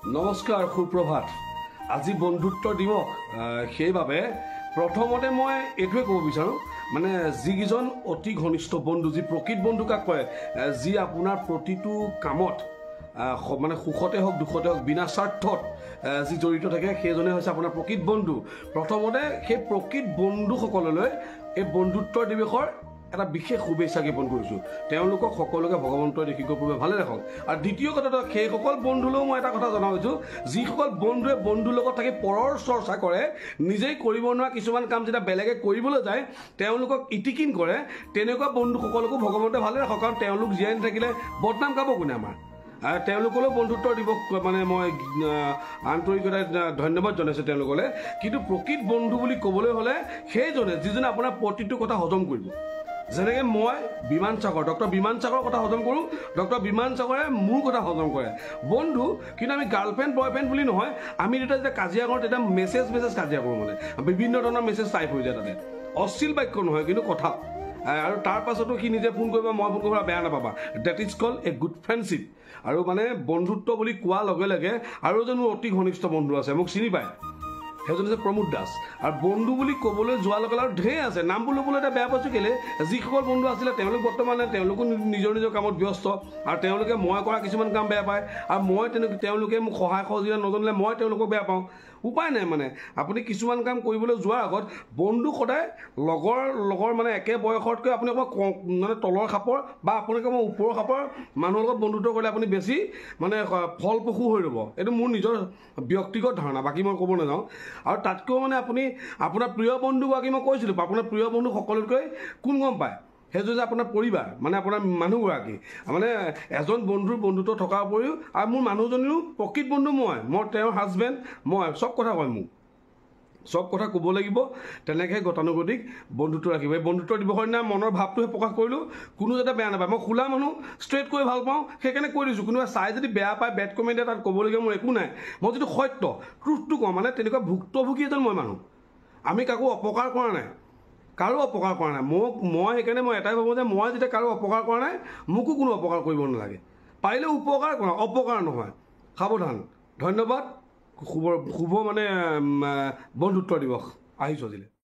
নমস্কাৰ সুপ্ৰভাত আজি বন্ধুত্ব দিৱস সেইবাবে প্ৰথমতে মই এইটোৱে ক'ব বিচাৰোঁ মানে যিকেইজন অতি ঘনিষ্ঠ বন্ধু যি প্ৰকৃত বন্ধু কাক কয় যি আপোনাৰ প্ৰতিটো কামত মানে সুখতে হওক দুখতে হওক বিনা স্বাৰ্থত যি জড়িত থাকে সেইজনে হৈছে আপোনাৰ প্ৰকৃত বন্ধু প্ৰথমতে সেই প্ৰকৃত বন্ধুসকললৈ এই বন্ধুত্বৰ দিৱসৰ এটা বিশেষ শুভেচ্ছা জ্ঞাপন কৰিছোঁ তেওঁলোকক সকলোকে ভগৱন্তই দেখিব পূৰ্বে ভালে ৰাখক আৰু দ্বিতীয় কথাটো সেইসকল বন্ধুলৈও মই এটা কথা জনাইছোঁ যিসকল বন্ধুৱে বন্ধুৰ লগত থাকি পৰৰ চৰ্চা কৰে নিজেই কৰিব নোৱাৰা কিছুমান কাম যেতিয়া বেলেগে কৰিবলৈ যায় তেওঁলোকক ইটিকিন কৰে তেনেকুৱা বন্ধুসকলকো ভগৱন্তই ভালে ৰাখক কাৰণ তেওঁলোক জীয়াই নাথাকিলে বদনাম গাব কোনে আমাৰ তেওঁলোকলৈও বন্ধুত্বৰ দিৱস মানে মই আন্তৰিকতাৰে ধন্যবাদ জনাইছোঁ তেওঁলোকলৈ কিন্তু প্ৰকৃত বন্ধু বুলি ক'বলৈ হ'লে সেইজনে যিজনে আপোনাৰ প্ৰতিটো কথা হজম কৰিব যেনেকৈ মই বিমান চাকৰ ডক্টৰ বিমান চাকৰ কথা হজম কৰোঁ ডক্টৰ বিমান চাকৰে মোৰ কথা হজম কৰে বন্ধু কিন্তু আমি গাৰ্লফ্ৰেণ্ড বয়ফ্ৰেণ্ড বুলি নহয় আমি যেতিয়া কাজিয়া কৰোঁ তেতিয়া মেছেজ কাজিয়া কৰোঁ মানে বিভিন্ন ধৰণৰ মেছেজ টাইপ হৈ যায় তাতে অশ্লীল বাক্য নহয় কিন্তু কথা আৰু তাৰ পাছতো সি নিজে ফোন কৰিব মই ফোন কৰিব বেয়া নাপাবা that is called a good friendship আৰু মানে বন্ধুত্ব বুলি কোৱাৰ লগে লগে আৰু এজন মোৰ অতি ঘনিষ্ঠ বন্ধু আছে মোক চিনি পায় সেইজন হৈছে প্ৰমোদ দাস আৰু বন্ধু বুলি ক'বলৈ যোৱাৰ লগে আৰু ঢেৰ আছে নামবোৰ ল'বলৈ এতিয়া বেয়া পাইছোঁ কেলৈ যিসকল বন্ধু আছিলে তেওঁলোক বৰ্তমানে তেওঁলোকো নিজৰ নিজৰ কামত ব্যস্ত আৰু তেওঁলোকে মই কৰা কিছুমান কাম বেয়া পায় আৰু মই তেওঁলোকে মোক সহায় সহযোগিতা নজনালে মই তেওঁলোকক বেয়া পাওঁ উপায় নাই মানে আপুনি কিছুমান কাম কৰিবলৈ যোৱাৰ আগত বন্ধু সদায় লগৰ মানে একে বয়সতকৈ আপুনি অকণমান মানে তলৰ খাপৰ বা আপোনালোকে মই ওপৰৰ খাপৰ মানুহৰ লগত বন্ধুত্ব কৰিলে আপুনি বেছি মানে ফলপ্ৰসূ হৈ ৰ'ব এইটো মোৰ নিজৰ ব্যক্তিগত ধাৰণা বাকী মই ক'ব নাযাওঁ আৰু তাতকৈও মানে আপুনি আপোনাৰ প্ৰিয় বন্ধুগৰাকী মই কৈছিলোঁ আপোনাৰ প্ৰিয় বন্ধু সকলোতকৈ কোন গম পায় সেইযোৰ যে আপোনাৰ পৰিবাৰ মানে আপোনাৰ মানুহগৰাকী মানে এজন বন্ধুৰ বন্ধুত্ব থকাৰ উপৰিও আৰু মোৰ মানুহজনীও প্ৰকৃত বন্ধু মই তেওঁৰ হাজবেণ্ড মই চব কথা কয় মোক চব কথা ক'ব লাগিব তেনেকৈ গতানুগতিক বন্ধুত্ব ৰাখিব এই বন্ধুত্ব দিৱসৰ দিনা মনৰ ভাৱটোহে প্ৰকাশ কৰিলোঁ কোনো যাতে বেয়া নাপায় মই খোলা মানুহ ষ্ট্ৰেইট কৰি ভাল পাওঁ সেইকাৰণে কৈ দিছোঁ কোনোবাই চাই যদি বেয়া পায় বেড কমেণ্টে তাত ক'বলগীয়া মোৰ একো নাই মই যিটো সত্য ট্ৰুথটো কওঁ মানে তেনেকুৱা ভুক্তভোগী এজন মই মানুহ আমি কাকো অপকাৰ কৰা নাই কাৰো অপকাৰ কৰা নাই মই সেইকাৰণে মই এটাই ভাবোঁ যে মই যেতিয়া কাৰো অপকাৰ কৰা নাই মোকো কোনো অপকাৰ কৰিব নালাগে পাৰিলে উপকাৰ কৰা অপকাৰ নহয় সাৱধান ধন্যবাদ শুভ মানে বন্ধুত্ব দিৱস আহিছোঁ আজিলৈ